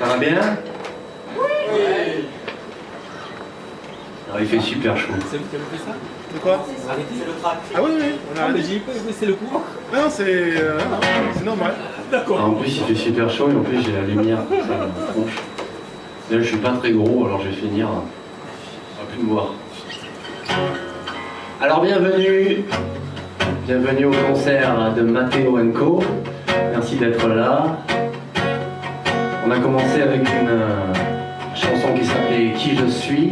Ça va bien? Oui. Alors, il fait super chaud. C'est vous qui avez fait ça? De quoi? Arrêtez. C'est le trac. Ah oui, oui, on a Ah mais arrêté. j'ai pas c'est le courant. Ah non, c'est normal. D'accord. Alors, en plus, il fait super chaud et en plus, j'ai la lumière comme ça dans ma tronche. Là, je suis pas très gros, alors je vais finir. On va plus me voir. Alors, bienvenue. Bienvenue au concert de Matteo & Co. Merci d'être là. On a commencé avec une chanson qui s'appelait Qui je suis.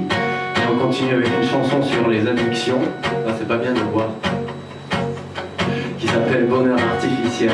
Et on continue avec une chanson sur les addictions. Ah, c'est pas bien de voir. Qui s'appelle Bonheur artificiel.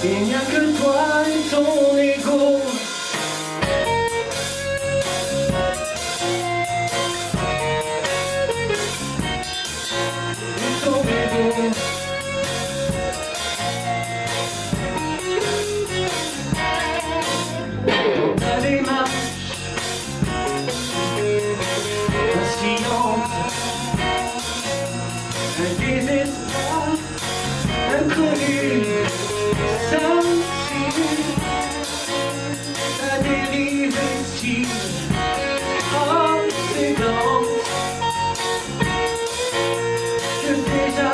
Il n'y a que toi et ton ego. Et ton ego. Dans ta démarche insouciante, un désespoir inconnu. La dérive si obsédante que déjà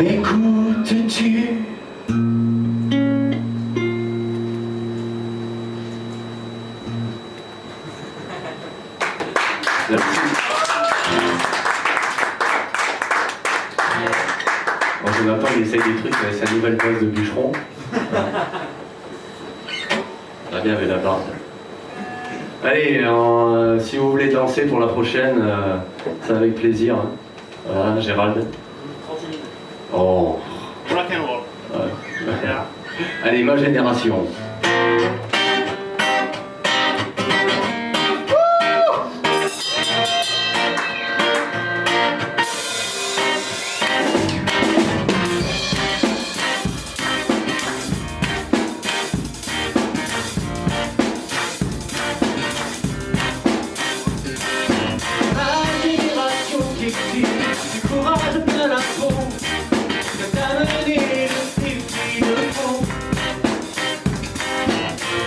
m'écoutes-tu? Merci. Bon, Jonathan, il essaye des trucs avec sa nouvelle place de bûcheron. Très bien avec la barbe. Allez, si vous voulez danser pour la prochaine, c'est avec plaisir. Hein. Voilà, Gérald. Oh. Rock and roll. Ouais. Allez, ma génération. sexy, du courage plein la peau, de t'amener le défi de fond.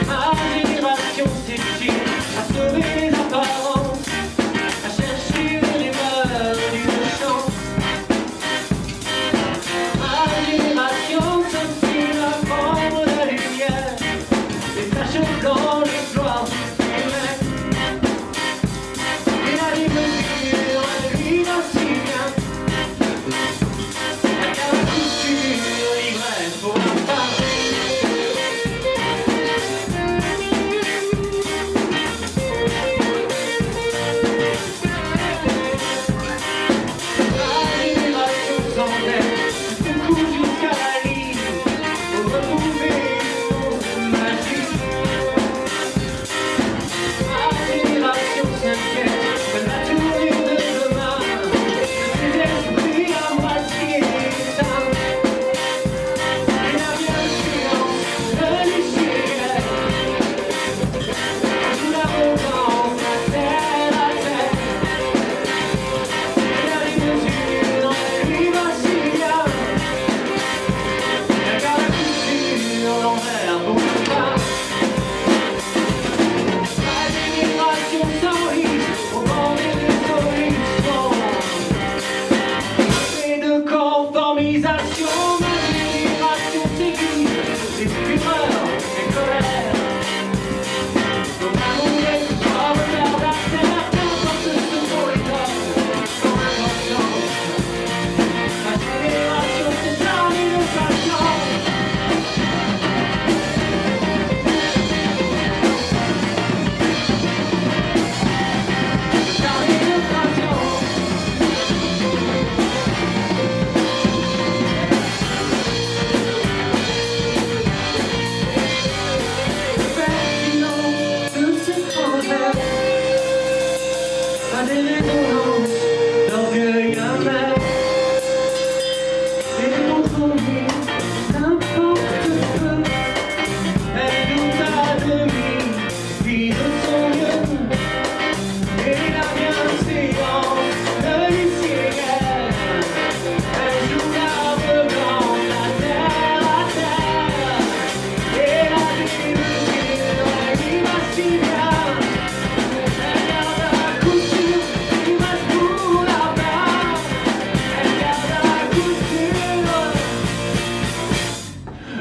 Ma génération sexy a sauvé les apparences, a cherché les mœurs d'une chance. Ma génération s'obstine à prendre la lumière, les taches blanches, les gloires du ciel. Et la mesure, elle lui va si bien, la couture, l'ivresse pour la femme.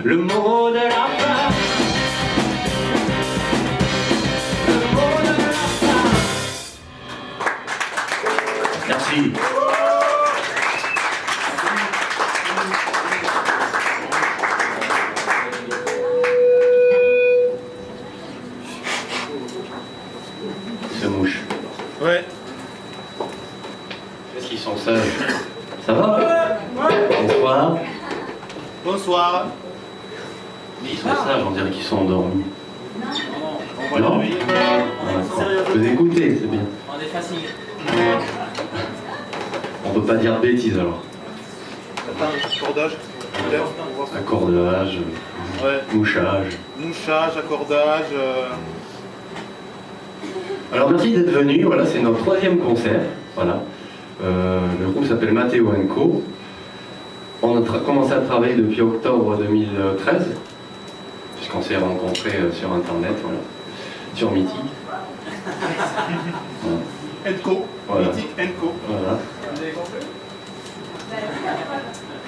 Le mot de la fin, le mot de la fin. Merci. Se mouche. Ouais. Qu'est-ce qu'ils sont sages? Ça va? Bonsoir. Bonsoir. Ils sont sages, on dirait qu'ils sont endormis. On va Non. le réveiller. Vous écoutez, c'est bien. On est facile. On peut pas dire de bêtises alors. Attends, accordage. Peut-être. On va voir ça. Accordage, Ouais. mouchage. Mouchage, accordage. Alors merci d'être venu, voilà, c'est notre 3e concert. Voilà. Le groupe s'appelle Matteo & Co. On a commencé à travailler depuis octobre 2013, puisqu'on s'est rencontrés sur internet, voilà, sur Mythique. Voilà. Enco. Voilà. Mythique Enco. Voilà. Vous avez compris?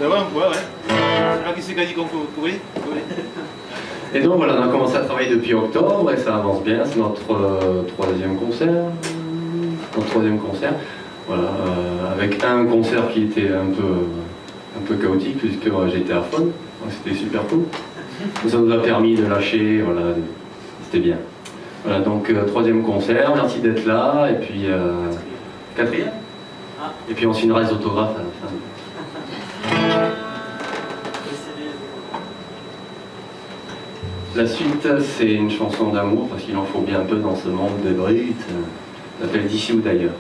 Ben ouais. Qui c'est qui a dit qu'on oui. Et donc voilà, on a commencé à travailler depuis octobre et ça avance bien, c'est notre 3e concert. Notre 3e concert. Voilà, avec un concert qui était un peu chaotique puisque j'étais à fond, donc c'était super cool. Ça nous a permis de lâcher, voilà, c'était bien. Voilà, donc 3e concert, merci d'être là, et puis 4e. Et puis on signera les autographes à la fin. La suite, c'est une chanson d'amour, parce qu'il en faut bien un peu dans ce monde de brut. Ça s'appelle D'ici ou d'ailleurs.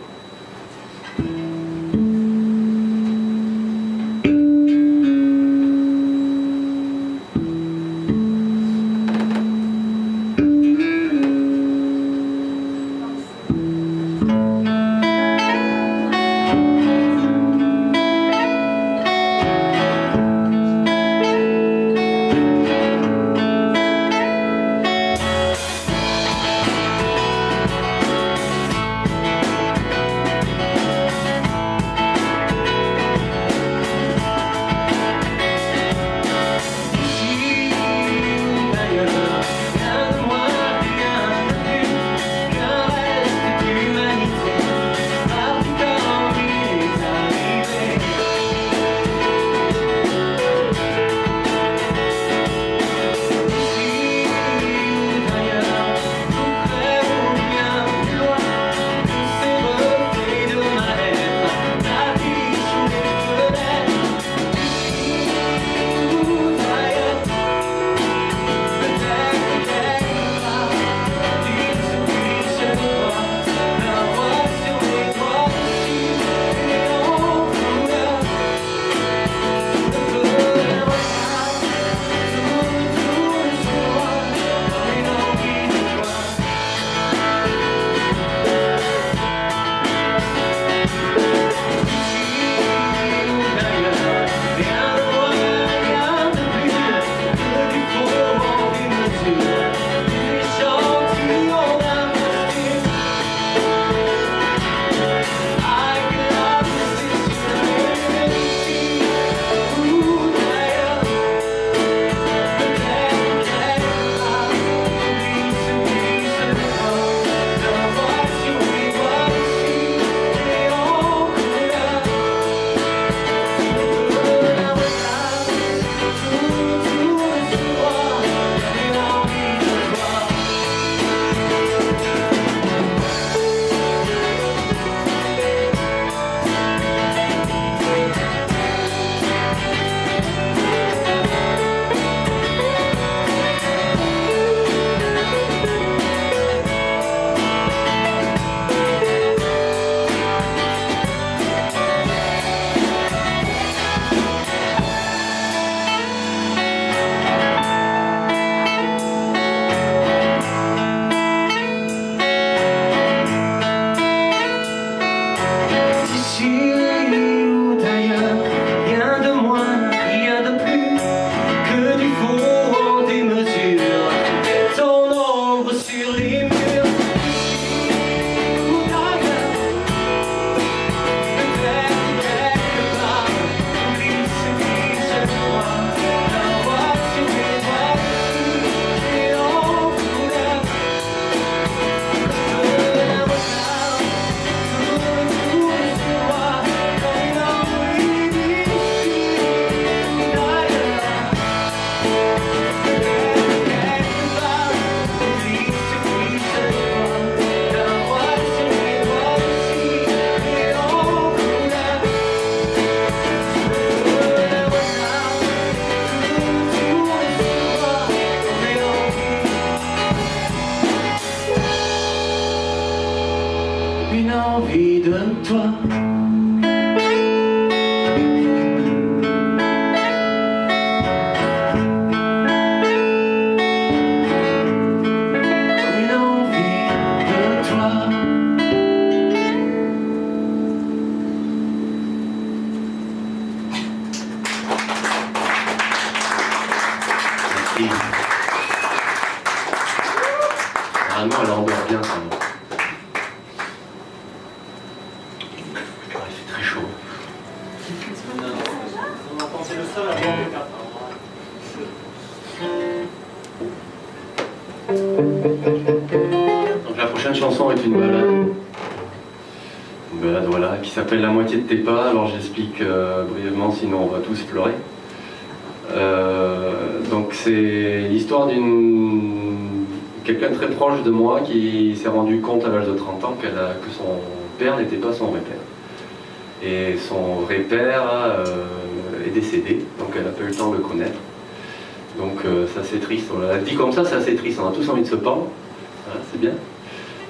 une envie de toi. Normalement, elle endort bien, ça. Il fait très chaud. On a pensé le seul à voir les cartes. Donc la prochaine chanson est une balade. Une balade, voilà, qui s'appelle La moitié de tes pas. Alors j'explique brièvement, sinon on va tous pleurer. Donc c'est l'histoire quelqu'un de très proche de moi qui s'est rendu compte à l'âge de 30 ans que son père n'était pas son vrai père. Et son vrai père est décédé, donc elle n'a pas eu le temps de le connaître. Donc ça c'est triste, on l'a dit comme ça, c'est assez triste, on a tous envie de se pendre, voilà, c'est bien.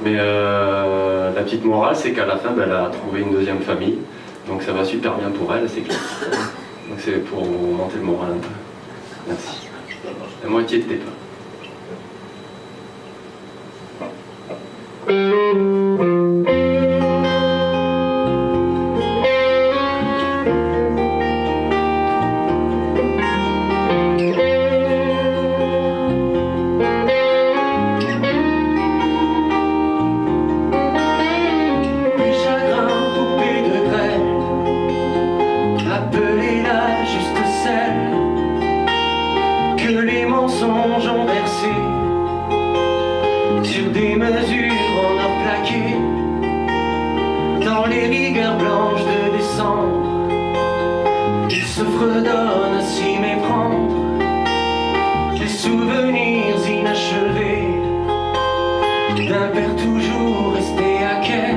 Mais la petite morale c'est qu'à la fin elle a trouvé une deuxième famille, donc ça va super bien pour elle, c'est clair. Donc c'est pour monter le moral un peu. Merci. La moitié de tes pas. Ont versé sur des mesures en or plaqué dans les rigueurs blanches de décembre. Il se fredonne à s'y méprendre des souvenirs inachevés d'un père toujours resté à quai.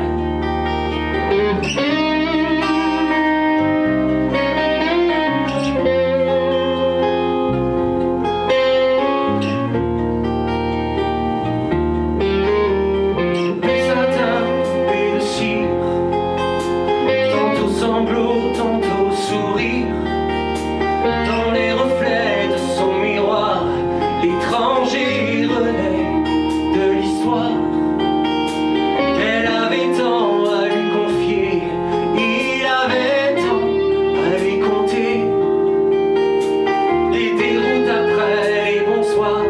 Tantôt sourire dans les reflets de son miroir, l'étranger renaît de l'histoire. Elle avait tant à lui confier, il avait tant à lui compter. Les déroutes après les bonsoirs,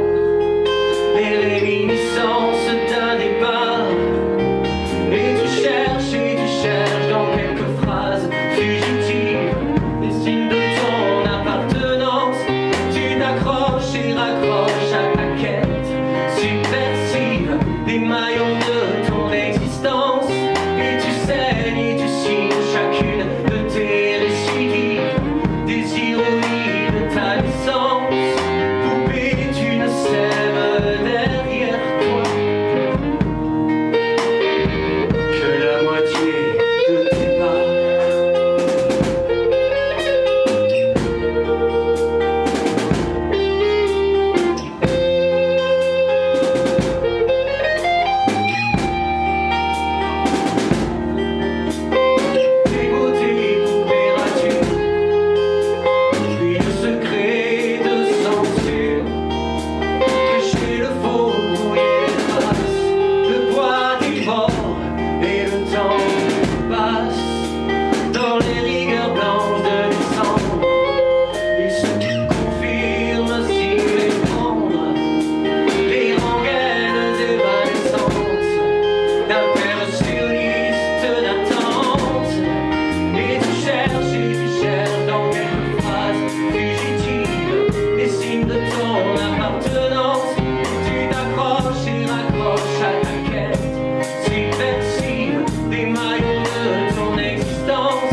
les réminiscences d'un départ. Et tu cherches dans quelques phrases fugitives les signes de ton appartenance. Tu t'accroches et raccroches à ta quête subversive des maillons de ton existence. Et tu saignes et tu signes chacune de tes récidives, des ironies de ta naissance. Poupée, tu ne sèmes derrière toi que la moitié de tes pas. Des beautés pour verras-tu, puis le secret de censure, cacher le faux, brouiller les traces, le poids des bords et le temps passe dans les rigueurs blanches de décembre. Il se confirme s'y méprendre les rengaines évanescentes d'un père surliste d'attente. Et tu cherches dans quelques phrases fugitives les signes de ton appartenance. Tu t'accroches et raccroches à ta quête subversive des maillons de ton existence.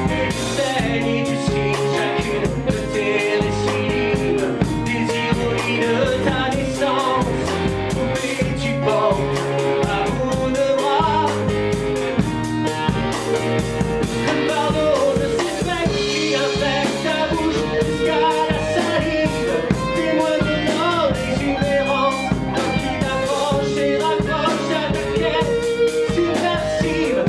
Et tu saignes et tu signes chacune de tes récidives, des ironies de ta naissance. Poupée, tu portes à bout de bras un fardeau de ces mecs qui infectent ta bouche jusqu'à la salive, témoin de ton exubérance, qui t'accroche et raccroche à ta quête subversive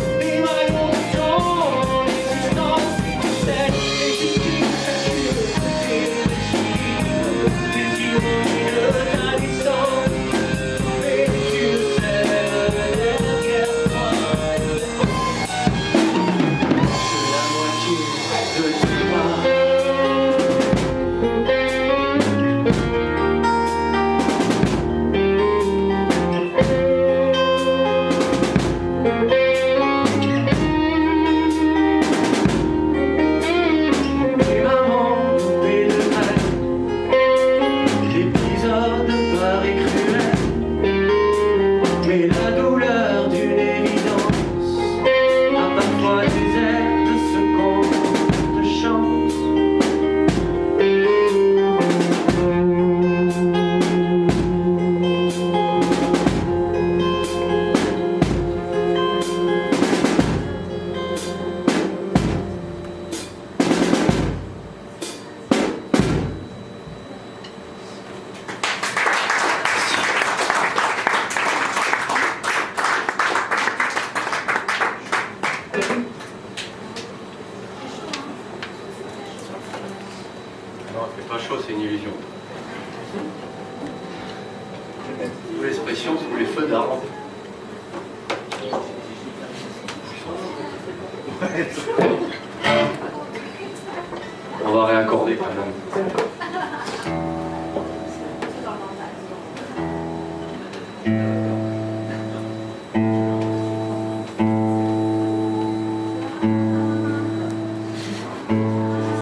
C'est pas chaud, c'est une illusion. Sous l'expression, sous les feux d'arbre. On va réaccorder quand même.